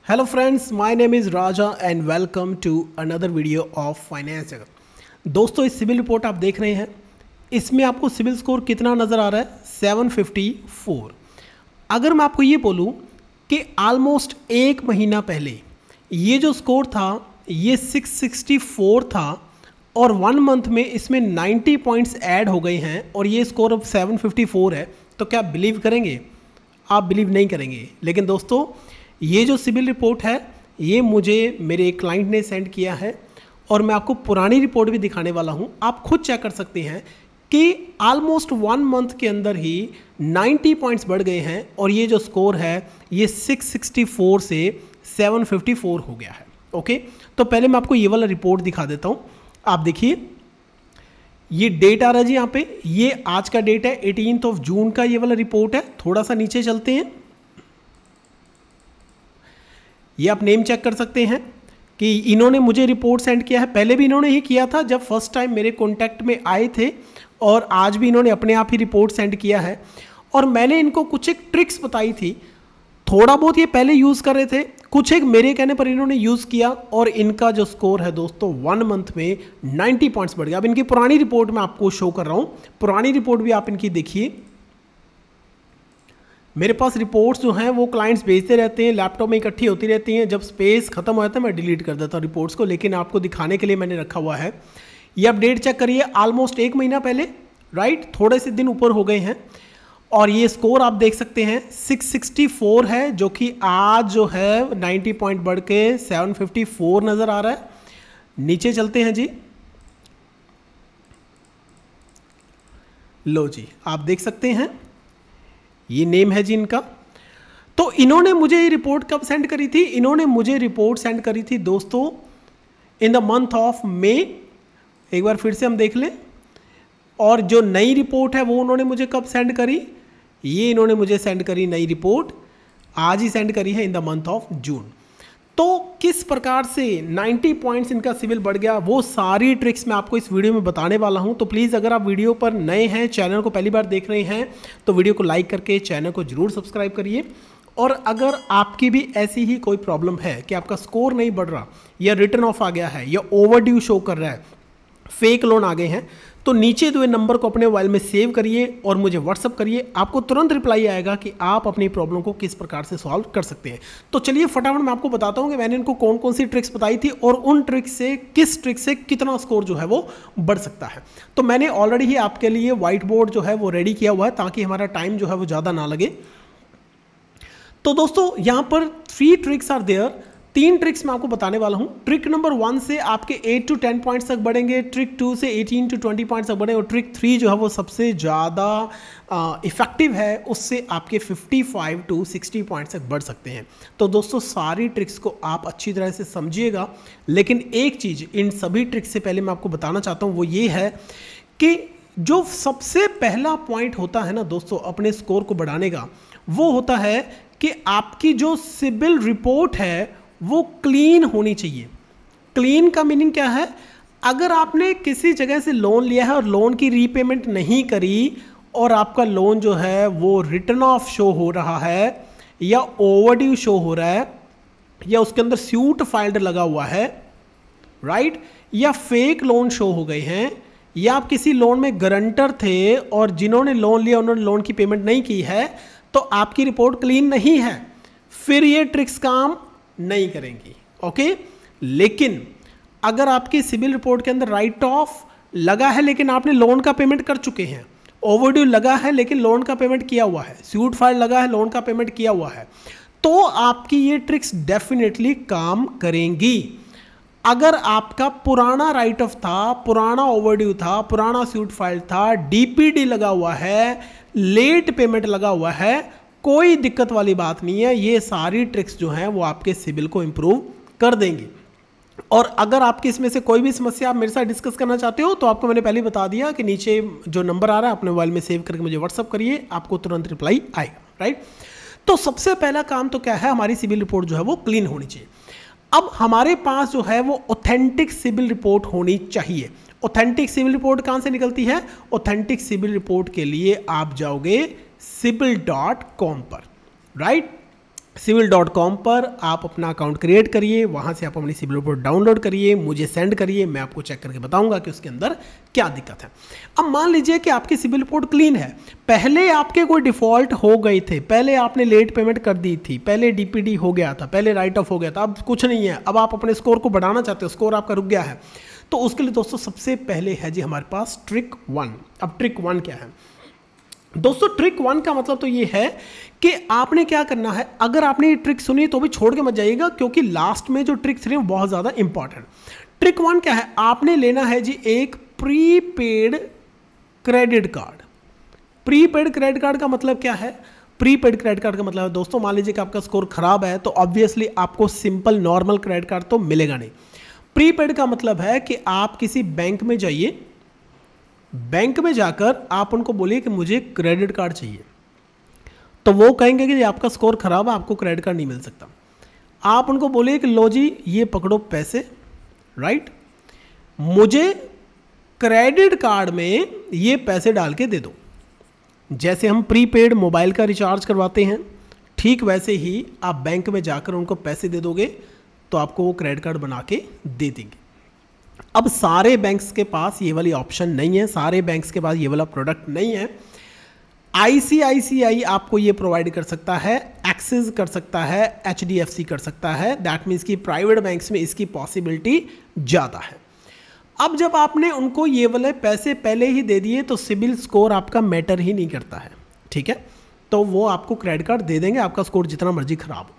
Hello friends, my name is Raja and welcome to another video of Finance जगत। दोस्तों इस civil report आप देख रहे हैं, इसमें आपको सिविल स्कोर कितना नज़र आ रहा है? 754। अगर मैं आपको ये बोलूँ कि ऑलमोस्ट एक महीना पहले ये जो स्कोर था ये 664 था और 1 मंथ में इसमें 90 पॉइंट्स ऐड हो गए हैं और ये स्कोर अब 754 है। तो क्या बिलीव करेंगे? आप बिलीव नहीं करेंगे। लेकिन दोस्तों ये जो सिविल रिपोर्ट है ये मुझे मेरे एक क्लाइंट ने सेंड किया है और मैं आपको पुरानी रिपोर्ट भी दिखाने वाला हूँ। आप खुद चेक कर सकते हैं कि ऑलमोस्ट 1 मंथ के अंदर ही 90 पॉइंट्स बढ़ गए हैं और ये जो स्कोर है ये 664 से 754 हो गया है। ओके, तो पहले मैं आपको ये वाला रिपोर्ट दिखा देता हूँ। आप देखिए ये डेट आ रहा है जी, यहाँ पे ये आज का डेट है 18 जून का ये वाला रिपोर्ट है। थोड़ा सा नीचे चलते हैं, ये आप नेम चेक कर सकते हैं कि इन्होंने मुझे रिपोर्ट सेंड किया है। पहले भी इन्होंने ही किया था जब फर्स्ट टाइम मेरे कॉन्टैक्ट में आए थे और आज भी इन्होंने अपने आप ही रिपोर्ट सेंड किया है। और मैंने इनको कुछ एक ट्रिक्स बताई थी, थोड़ा बहुत ये पहले यूज़ कर रहे थे, कुछ एक मेरे कहने पर इन्होंने यूज़ किया और इनका जो स्कोर है दोस्तों 1 मंथ में 90 पॉइंट्स बढ़ गया। अब इनकी पुरानी रिपोर्ट मैं आपको शो कर रहा हूँ, पुरानी रिपोर्ट भी आप इनकी देखिए। मेरे पास रिपोर्ट्स जो हैं वो क्लाइंट्स भेजते रहते हैं, लैपटॉप में इकट्ठी होती रहती हैं। जब स्पेस खत्म हो जाता है मैं डिलीट कर देता हूँ रिपोर्ट्स को, लेकिन आपको दिखाने के लिए मैंने रखा हुआ है। ये आप डेट चेक करिए, ऑलमोस्ट एक महीना पहले, राइट, थोड़े से दिन ऊपर हो गए हैं और ये स्कोर आप देख सकते हैं 664 है, जो कि आज जो है 90 पॉइंट बढ़ के 754 नज़र आ रहा है। नीचे चलते हैं जी, लो जी आप देख सकते हैं ये नेम है जी इनका। तो इन्होंने मुझे ये रिपोर्ट कब सेंड करी थी? इन्होंने मुझे रिपोर्ट सेंड करी थी दोस्तों in the month of May. एक बार फिर से हम देख लें। और जो नई रिपोर्ट है वो उन्होंने मुझे कब सेंड करी? ये इन्होंने मुझे सेंड करी नई रिपोर्ट आज ही सेंड करी है इन द मंथ ऑफ जून। तो किस प्रकार से 90 पॉइंट्स इनका सिविल बढ़ गया वो सारी ट्रिक्स मैं आपको इस वीडियो में बताने वाला हूं। तो प्लीज़ अगर आप वीडियो पर नए हैं, चैनल को पहली बार देख रहे हैं, तो वीडियो को लाइक करके चैनल को जरूर सब्सक्राइब करिए। और अगर आपकी भी ऐसी ही कोई प्रॉब्लम है कि आपका स्कोर नहीं बढ़ रहा या रिटर्न ऑफ आ गया है या ओवरड्यू शो कर रहा है, फेक लोन आ गए हैं, तो नीचे दो नंबर को अपने मोबाइल में सेव करिए और मुझे व्हाट्सअप करिए। आपको तुरंत रिप्लाई आएगा कि आप अपनी प्रॉब्लम को किस प्रकार से सॉल्व कर सकते हैं। तो चलिए फटाफट मैं आपको बताता हूं कि मैंने इनको कौन कौन सी ट्रिक्स बताई थी और उन ट्रिक्स से किस ट्रिक से कितना स्कोर जो है वो बढ़ सकता है। तो मैंने ऑलरेडी ही आपके लिए व्हाइट बोर्ड जो है वो रेडी किया हुआ है ताकि हमारा टाइम जो है वो ज़्यादा ना लगे। तो दोस्तों यहाँ पर 3 ट्रिक्स आर देयर, 3 ट्रिक्स मैं आपको बताने वाला हूं। ट्रिक नंबर 1 से आपके 8 to 10 पॉइंट्स तक बढ़ेंगे, ट्रिक 2 से 18 to 20 पॉइंट्स तक बढ़ेंगे और ट्रिक 3 जो है वो सबसे ज़्यादा इफेक्टिव है, उससे आपके 55 to 60 पॉइंट्स तक बढ़ सकते हैं। तो दोस्तों सारी ट्रिक्स को आप अच्छी तरह से समझिएगा, लेकिन एक चीज़ इन सभी ट्रिक्स से पहले मैं आपको बताना चाहता हूँ, वो ये है कि जो सबसे पहला पॉइंट होता है ना दोस्तों अपने स्कोर को बढ़ाने का, वो होता है कि आपकी जो सिबिल रिपोर्ट है वो क्लीन होनी चाहिए। क्लीन का मीनिंग क्या है? अगर आपने किसी जगह से लोन लिया है और लोन की रीपेमेंट नहीं करी और आपका लोन जो है वो रिटर्न ऑफ शो हो रहा है या ओवरड्यू शो हो रहा है या उसके अंदर सूट फाइल्ड लगा हुआ है, राइट, या फेक लोन शो हो गए हैं, या आप किसी लोन में गारंटर थे और जिन्होंने लोन लिया उन्होंने लोन की पेमेंट नहीं की है, तो आपकी रिपोर्ट क्लीन नहीं है, फिर ये ट्रिक्स काम नहीं करेंगी। ओके, लेकिन अगर आपकी सिविल रिपोर्ट के अंदर राइट ऑफ लगा है लेकिन आपने लोन का पेमेंट कर चुके हैं, ओवरड्यू लगा है लेकिन लोन का पेमेंट किया हुआ है, सूट फाइल लगा है लोन का पेमेंट किया हुआ है, तो आपकी ये ट्रिक्स डेफिनेटली काम करेंगी। अगर आपका पुराना राइट ऑफ था, पुराना ओवरड्यू था, पुराना सूट फाइल था, डीपीडी लगा हुआ है, लेट पेमेंट लगा हुआ है, कोई दिक्कत वाली बात नहीं है। ये सारी ट्रिक्स जो हैं वो आपके सिबिल को इम्प्रूव कर देंगी। और अगर आपकी इसमें से कोई भी समस्या आप मेरे साथ डिस्कस करना चाहते हो तो आपको मैंने पहले बता दिया कि नीचे जो नंबर आ रहा है अपने मोबाइल में सेव करके मुझे व्हाट्सअप करिए, आपको तुरंत रिप्लाई आएगा, राइट। तो सबसे पहला काम तो क्या है, हमारी सिबिल रिपोर्ट जो है वो क्लीन होनी चाहिए। अब हमारे पास जो है वो ऑथेंटिक सिबिल रिपोर्ट होनी चाहिए। ऑथेंटिक सिबिल रिपोर्ट कहाँ से निकलती है? ऑथेंटिक सिबिल रिपोर्ट के लिए आप जाओगे CIBIL.com पर, राइट। सिविल.com पर आप अपना अकाउंट क्रिएट करिए, वहाँ से आप अपनी सिविल रिपोर्ट डाउनलोड करिए, मुझे सेंड करिए, मैं आपको चेक करके बताऊंगा कि उसके अंदर क्या दिक्कत है। अब मान लीजिए कि आपकी सिविल रिपोर्ट क्लीन है, पहले आपके कोई डिफ़ॉल्ट हो गए थे, पहले आपने लेट पेमेंट कर दी थी, पहले डीपीडी हो गया था, पहले राइट ऑफ हो गया था, अब कुछ नहीं है, अब आप अपने स्कोर को बढ़ाना चाहते हो, स्कोर आपका रुक गया है, तो उसके लिए दोस्तों सबसे पहले है जी हमारे पास ट्रिक 1। अब ट्रिक 1 क्या है दोस्तों? ट्रिक 1 का मतलब तो ये है कि आपने क्या करना है, अगर आपने ये ट्रिक सुनी तो भी छोड़ के मत जाइएगा, क्योंकि लास्ट में जो ट्रिक्स हैं बहुत ज़्यादा इंपॉर्टेंट। ट्रिक 1 क्या है? आपने लेना है जी एक prepaid credit card. Prepaid credit card का मतलब क्या है? प्रीपेड क्रेडिट कार्ड का मतलब है दोस्तों, मान लीजिए कि आपका स्कोर खराब है तो ऑब्वियसली आपको सिंपल नॉर्मल क्रेडिट कार्ड तो मिलेगा नहीं। प्रीपेड का मतलब है कि आप किसी बैंक में जाइए, बैंक में जाकर आप उनको बोलिए कि मुझे क्रेडिट कार्ड चाहिए, तो वो कहेंगे कि आपका स्कोर खराब है, आपको क्रेडिट कार्ड नहीं मिल सकता। आप उनको बोलिए कि लो जी ये पकड़ो पैसे, राइट, मुझे क्रेडिट कार्ड में ये पैसे डाल के दे दो। जैसे हम प्रीपेड मोबाइल का रिचार्ज करवाते हैं, ठीक वैसे ही आप बैंक में जाकर उनको पैसे दे दोगे तो आपको वो क्रेडिट कार्ड बना के दे देंगे। अब सारे बैंक्स के पास ये वाली ऑप्शन नहीं है, सारे बैंक्स के पास ये वाला प्रोडक्ट नहीं है। ICICI आपको ये प्रोवाइड कर सकता है, एक्सिस कर सकता है, HDFC कर सकता है। दैट मीन्स कि प्राइवेट बैंक्स में इसकी पॉसिबिलिटी ज़्यादा है। अब जब आपने उनको ये वाले पैसे पहले ही दे दिए तो सिबिल स्कोर आपका मैटर ही नहीं करता है, ठीक है, तो वो आपको क्रेडिट कार्ड दे देंगे, आपका स्कोर जितना मर्जी खराब हो।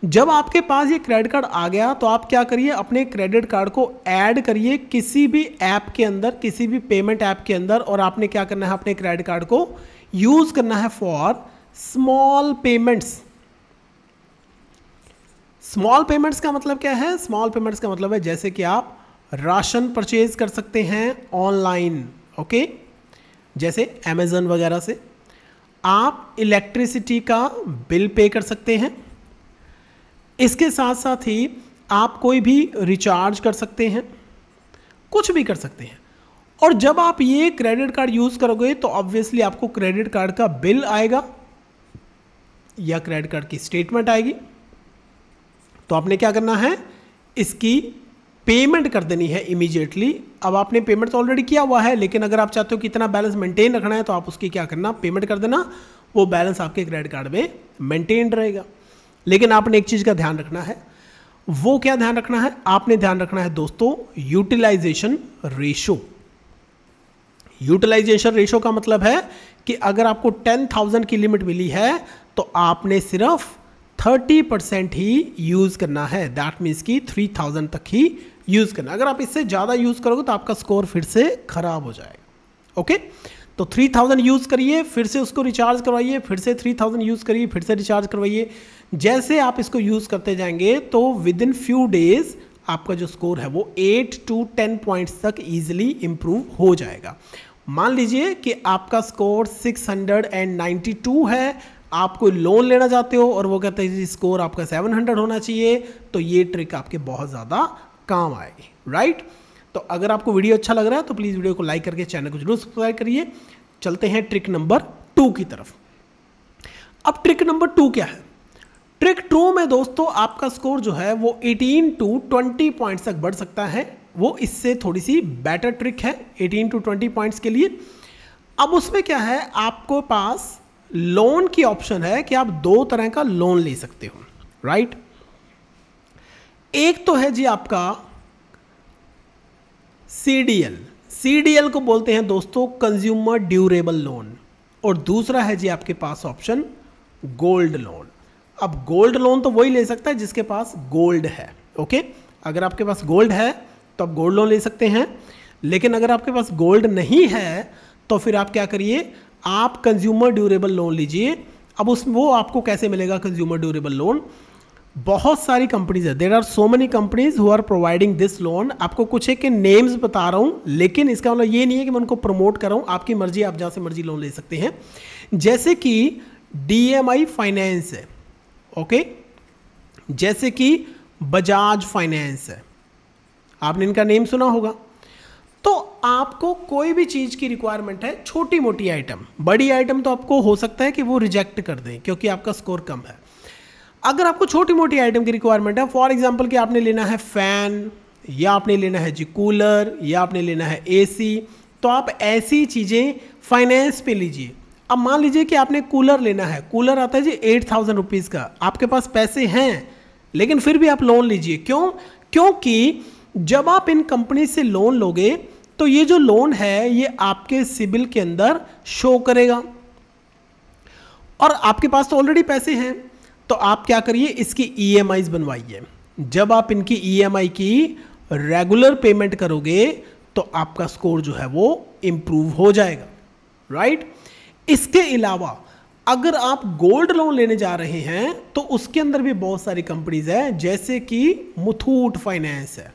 जब आपके पास ये क्रेडिट कार्ड आ गया तो आप क्या करिए, अपने क्रेडिट कार्ड को ऐड करिए किसी भी ऐप के अंदर, किसी भी पेमेंट ऐप के अंदर, और आपने क्या करना है, अपने क्रेडिट कार्ड को यूज करना है for small payments. Small payments का मतलब क्या है? स्मॉल पेमेंट्स का मतलब है जैसे कि आप राशन परचेज कर सकते हैं ऑनलाइन, ओके, जैसे अमेजन वगैरह से। आप इलेक्ट्रिसिटी का बिल पे कर सकते हैं, इसके साथ साथ ही आप कोई भी रिचार्ज कर सकते हैं, कुछ भी कर सकते हैं। और जब आप ये क्रेडिट कार्ड यूज़ करोगे तो ऑब्वियसली आपको क्रेडिट कार्ड का बिल आएगा या क्रेडिट कार्ड की स्टेटमेंट आएगी, तो आपने क्या करना है, इसकी पेमेंट कर देनी है इमीडिएटली। अब आपने पेमेंट तो ऑलरेडी किया हुआ है, लेकिन अगर आप चाहते हो कि इतना बैलेंस मेंटेन रखना है तो आप उसकी क्या करना, पेमेंट कर देना, वो बैलेंस आपके क्रेडिट कार्ड में मेंटेन रहेगा। लेकिन आपने एक चीज़ का ध्यान रखना है, वो क्या ध्यान रखना है? आपने ध्यान रखना है दोस्तों यूटिलाइजेशन रेशो। यूटिलाइजेशन रेशो का मतलब है कि अगर आपको 10,000 की लिमिट मिली है तो आपने सिर्फ 30% ही यूज़ करना है। दैट मीन्स कि 3,000 तक ही यूज़ करना। अगर आप इससे ज़्यादा यूज़ करोगे तो आपका स्कोर फिर से खराब हो जाएगा, ओके। तो 3,000 यूज़ करिए, फिर से उसको रिचार्ज करवाइए, फिर से 3,000 यूज़ करिए, फिर से रिचार्ज करवाइए। जैसे आप इसको यूज़ करते जाएंगे तो विद इन फ्यू डेज आपका जो स्कोर है वो 8 to 10 पॉइंट्स तक ईजिली इंप्रूव हो जाएगा। मान लीजिए कि आपका स्कोर 692 है, आप कोई लोन लेना चाहते हो और वो कहते हैं स्कोर आपका 700 होना चाहिए, तो ये ट्रिक आपके बहुत ज़्यादा काम आएगी, राइट। तो अगर आपको वीडियो अच्छा लग रहा है तो प्लीज़ वीडियो को लाइक करके चैनल को जरूर सब्सक्राइब करिए। चलते हैं ट्रिक नंबर 2 की तरफ। अब ट्रिक नंबर 2 क्या है? ट्रिक 2 में दोस्तों आपका स्कोर जो है वो 18 to 20 पॉइंट्स तक बढ़ सकता है। वो इससे थोड़ी सी बेटर ट्रिक है 18 to 20 पॉइंट्स के लिए। अब उसमें क्या है, आपको पास लोन की ऑप्शन है कि आप 2 तरह का लोन ले सकते हो, राइट। एक तो है जी आपका CDL को बोलते हैं दोस्तों कंज्यूमर ड्यूरेबल लोन, और दूसरा है जी आपके पास ऑप्शन गोल्ड लोन। अब गोल्ड लोन तो वही ले सकता है जिसके पास गोल्ड है, ओके। अगर आपके पास गोल्ड है तो आप गोल्ड लोन ले सकते हैं, लेकिन अगर आपके पास गोल्ड नहीं है तो फिर आप क्या करिए, आप कंज्यूमर ड्यूरेबल लोन लीजिए। अब वो आपको कैसे मिलेगा कंज्यूमर ड्यूरेबल लोन? बहुत सारी कंपनीज है, there are so many companies who are providing this loan. आपको कुछ एक के नेम्स बता रहा हूँ, लेकिन इसका मतलब ये नहीं है कि मैं उनको प्रमोट कर रहा हूँ, आपकी मर्जी, आप जहाँ से मर्जी लोन ले सकते हैं। जैसे कि DMI फाइनेंस है, ओके, जैसे कि बजाज फाइनेंस है, आपने इनका नेम सुना होगा। तो आपको कोई भी चीज़ की रिक्वायरमेंट है, छोटी मोटी आइटम, बड़ी आइटम तो आपको हो सकता है कि वो रिजेक्ट कर दें क्योंकि आपका स्कोर कम है। अगर आपको छोटी मोटी आइटम की रिक्वायरमेंट है, फॉर एग्जांपल कि आपने लेना है फैन, या आपने लेना है जी कूलर, या आपने लेना है एसी, तो आप ऐसी चीज़ें फाइनेंस पे लीजिए। अब मान लीजिए कि आपने कूलर लेना है, कूलर आता है जी 8,000 रुपीज़ का, आपके पास पैसे हैं लेकिन फिर भी आप लोन लीजिए। क्यों? क्योंकि जब आप इन कंपनी से लोन लोगे तो ये जो लोन है ये आपके सिबिल के अंदर शो करेगा, और आपके पास तो ऑलरेडी पैसे हैं, तो आप क्या करिए, इसकी EMIs बनवाइए। जब आप इनकी EMI की रेगुलर पेमेंट करोगे तो आपका स्कोर जो है वो इंप्रूव हो जाएगा, राइट। इसके अलावा अगर आप गोल्ड लोन लेने जा रहे हैं तो उसके अंदर भी बहुत सारी कंपनीज है, जैसे कि मुथूट फाइनेंस है,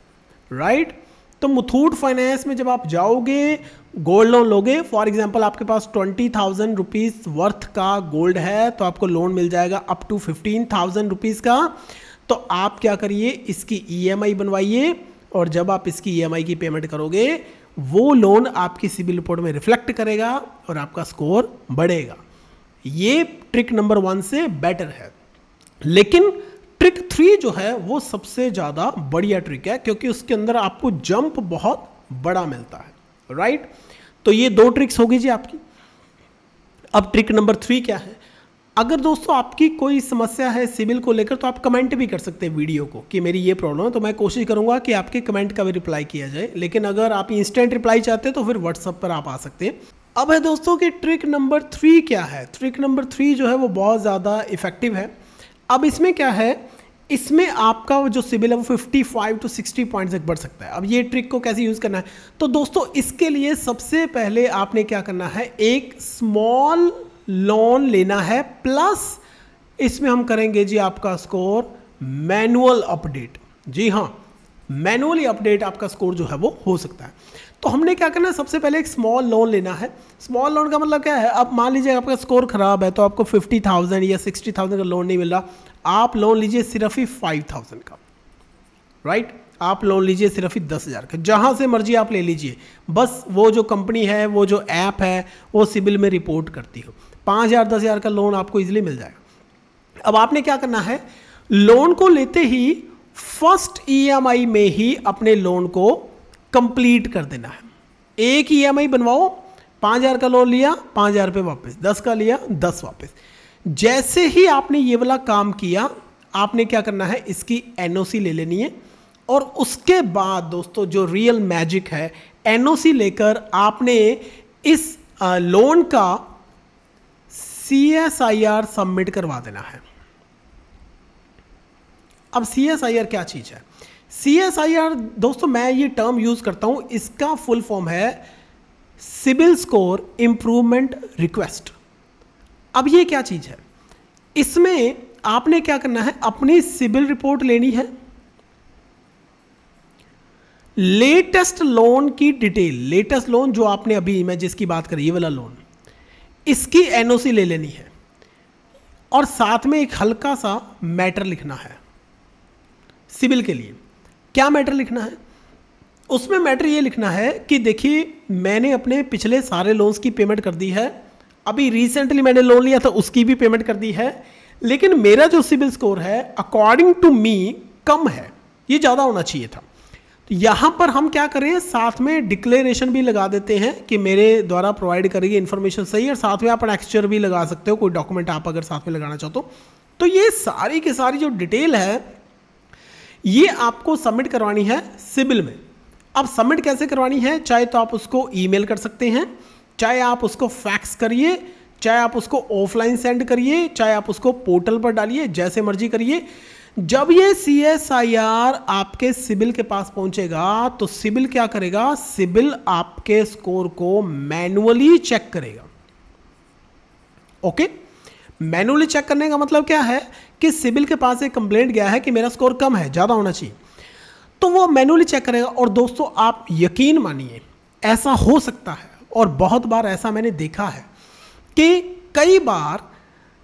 राइट। तो मुथूट फाइनेंस में जब आप जाओगे गोल्ड लोन लोगे, फॉर एग्जांपल आपके पास 20,000 रुपीज़ वर्थ का गोल्ड है, तो आपको लोन मिल जाएगा अप टू 15,000 रुपीज़ का। तो आप क्या करिए, इसकी EMI बनवाइए, और जब आप इसकी EMI की पेमेंट करोगे वो लोन आपकी सिबिल रिपोर्ट में रिफ्लेक्ट करेगा और आपका स्कोर बढ़ेगा। ये ट्रिक नंबर 1 से बेटर है। लेकिन ट्रिक 3 जो है वो सबसे ज़्यादा बढ़िया ट्रिक है, क्योंकि उसके अंदर आपको जंप बहुत बड़ा मिलता है, राइट। तो ये 2 ट्रिक्स होगी जी आपकी। अब ट्रिक नंबर 3 क्या है? अगर दोस्तों आपकी कोई समस्या है सिबिल को लेकर तो आप कमेंट भी कर सकते हैं वीडियो को कि मेरी ये प्रॉब्लम है, तो मैं कोशिश करूंगा कि आपके कमेंट का भी रिप्लाई किया जाए। लेकिन अगर आप इंस्टेंट रिप्लाई चाहते हैं तो फिर व्हाट्सएप पर आप आ सकते हैं। अब है दोस्तों कि ट्रिक नंबर 3 क्या है? ट्रिक नंबर 3 जो है वो बहुत ज़्यादा इफेक्टिव है। अब इसमें क्या है, इसमें आपका जो सिबिल है वो 55 to 60 पॉइंट्स तक बढ़ सकता है। अब ये ट्रिक को कैसे यूज़ करना है, तो दोस्तों इसके लिए सबसे पहले आपने क्या करना है, एक स्मॉल लोन लेना है, प्लस इसमें हम करेंगे जी आपका स्कोर मैनुअल अपडेट। जी हाँ, मैनुअली अपडेट आपका स्कोर जो है वो हो सकता है। तो हमने क्या करना है, सबसे पहले एक स्मॉल लोन लेना है। स्मॉल लोन का मतलब क्या है, अब मान लीजिए आपका स्कोर खराब है तो आपको 50,000 या 60,000 का लोन नहीं मिल रहा, आप लोन लीजिए सिर्फ ही 5,000 का, राइट। आप लोन लीजिए सिर्फ ही 10,000 का, जहाँ से मर्जी आप ले लीजिए, बस वो जो कंपनी है, वो जो ऐप है, वो सिबिल में रिपोर्ट करती हो। 5,000 10,000 का लोन आपको इजीली मिल जाएगा। अब आपने क्या करना है, लोन को लेते ही फर्स्ट EMI में ही अपने लोन को कंप्लीट कर देना है। एक EMI बनवाओ, 5,000 का लोन लिया, 5,000 रुपये वापस, 10 का लिया, 10 वापस। जैसे ही आपने ये वाला काम किया, आपने क्या करना है, इसकी NOC ले लेनी है, और उसके बाद दोस्तों जो रियल मैजिक है, NOC लेकर आपने इस लोन का CSIR सबमिट करवा देना है। अब CSIR क्या चीज़ है? CSIR दोस्तों मैं ये टर्म यूज़ करता हूँ, इसका फुल फॉर्म है सिबिल स्कोर इम्प्रूवमेंट रिक्वेस्ट। अब ये क्या चीज़ है, इसमें आपने क्या करना है, अपनी सिबिल रिपोर्ट लेनी है, लेटेस्ट लोन की डिटेल, लेटेस्ट लोन जो आपने अभी मैं जिसकी बात करी ये वाला लोन, इसकी NOC ले लेनी है, और साथ में एक हल्का सा मैटर लिखना है सिबिल के लिए। क्या मैटर लिखना है? उसमें मैटर ये लिखना है कि देखिए मैंने अपने पिछले सारे लोन्स की पेमेंट कर दी है, अभी रिसेंटली मैंने लोन लिया था उसकी भी पेमेंट कर दी है, लेकिन मेरा जो सिबिल स्कोर है अकॉर्डिंग टू मी कम है, ये ज़्यादा होना चाहिए था। तो यहाँ पर हम क्या करें, साथ में डिक्लेरेशन भी लगा देते हैं कि मेरे द्वारा प्रोवाइड करी गई इन्फॉर्मेशन सही है, और साथ में आप एक्सचर भी लगा सकते हो, कोई डॉक्यूमेंट आप अगर साथ में लगाना चाहते हो। तो ये सारी की सारी जो डिटेल है ये आपको सबमिट करवानी है सिबिल में। अब सबमिट कैसे करवानी है, चाहे तो आप उसको ईमेल कर सकते हैं, चाहे आप उसको फैक्स करिए, चाहे आप उसको ऑफलाइन सेंड करिए, चाहे आप उसको पोर्टल पर डालिए, जैसे मर्जी करिए। जब ये CSIR आपके सिबिल के पास पहुंचेगा तो सिबिल क्या करेगा, सिबिल आपके स्कोर को मैनुअली चेक करेगा। ओके, मैनुअली चेक करने का मतलब क्या है कि सिबिल के पास एक कंप्लेंट गया है कि मेरा स्कोर कम है, ज़्यादा होना चाहिए, तो वो मैनुअली चेक करेगा। और दोस्तों आप यकीन मानिए ऐसा हो सकता है, और बहुत बार ऐसा मैंने देखा है कि कई बार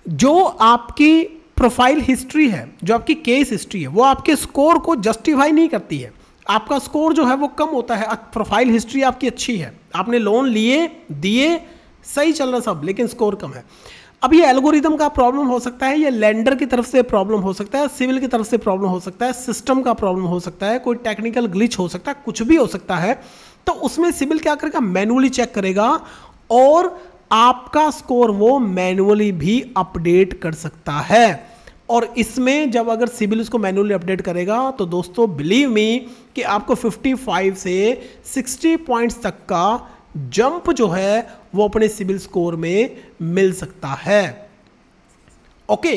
जो आपकी प्रोफाइल हिस्ट्री है, जो आपकी केस हिस्ट्री है, वो आपके स्कोर को जस्टिफाई नहीं करती है। आपका स्कोर जो है वो कम होता है, प्रोफाइल हिस्ट्री आपकी अच्छी है, आपने लोन लिए दिए, सही चल रहा सब, लेकिन स्कोर कम है। अब ये एल्गोरिदम का प्रॉब्लम हो सकता है, ये लेंडर की तरफ से प्रॉब्लम हो सकता है, सिविल की तरफ से प्रॉब्लम हो सकता है, सिस्टम का प्रॉब्लम हो सकता है, कोई टेक्निकल ग्लिच हो सकता है, कुछ भी हो सकता है। तो उसमें सिविल क्या करेगा, मैनुअली चेक करेगा और आपका स्कोर वो मैनुअली भी अपडेट कर सकता है। और इसमें जब अगर सिविल उसको मैनुअली अपडेट करेगा तो दोस्तों बिलीव मी कि आपको 55 से 60 पॉइंट्स तक का जंप जो है वो अपने सिविल स्कोर में मिल सकता है। ओके,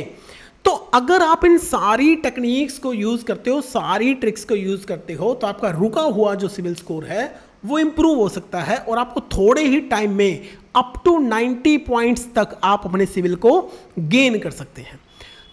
तो अगर आप इन सारी टेक्निक्स को यूज करते हो, सारी ट्रिक्स को यूज करते हो, तो आपका रुका हुआ जो सिविल स्कोर है वो इंप्रूव हो सकता है और आपको थोड़े ही टाइम में अप टू 90 पॉइंट्स तक आप अपने सिविल को गेन कर सकते हैं।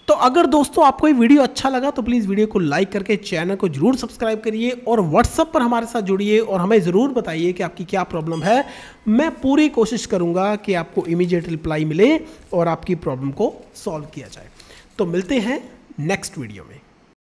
तो अगर दोस्तों आपको ये वीडियो अच्छा लगा तो प्लीज़ वीडियो को लाइक करके चैनल को जरूर सब्सक्राइब करिए और व्हाट्सएप पर हमारे साथ जुड़िए और हमें ज़रूर बताइए कि आपकी क्या प्रॉब्लम है। मैं पूरी कोशिश करूंगा कि आपको इमीडिएट रिप्लाई मिले और आपकी प्रॉब्लम को सॉल्व किया जाए। तो मिलते हैं नेक्स्ट वीडियो में।